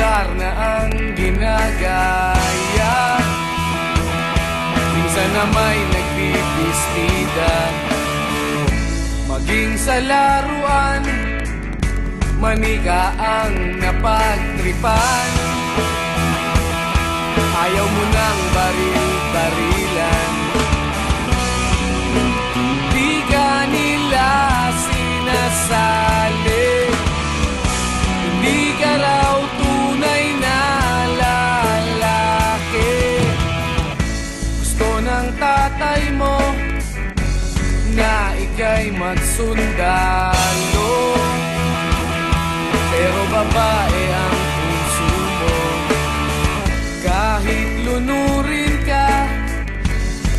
pundar na ang ginagaya. Minsan na may nagbibistida, maging sa laruan, manika ang napagtripan. Ayaw mo nang baril-barilan, di ka nila sinasali. Hindi ka raw tunay na lalaki. Gusto ng tatay mo na ika'y magsundalo, pero babae ang puso mo. Kahit lunurin ka,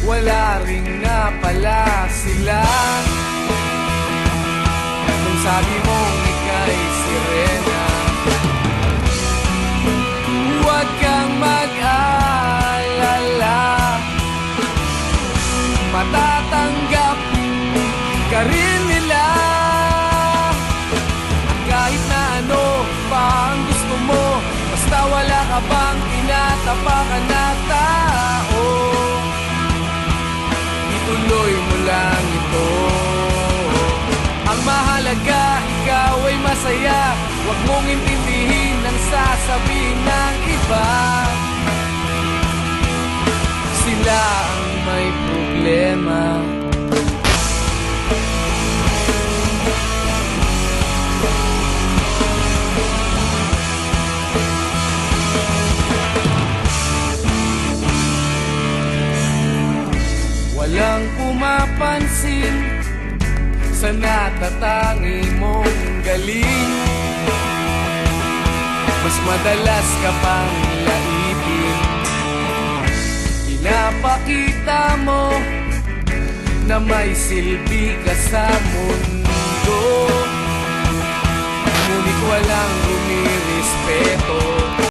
wala ring napala sila. Kung sabi mong ika'y sirena, huwag kang mag-alala, matatanggap ka rin nila. Kahit na ano pa ang gusto mo, basta wala ka bang tinatapakan na tao, ituloy mo lang ito. Ang mahalaga, ikaw ay masaya. Huwag mong intindihin ang sasabihin ng iba. Sila ang may problema. Walang pumapansin sa natatangi mong galing. Mas madalas ka pang laipin. Pinapakita mo na may silbi ka sa mundo, ngunit walang rumirespeto.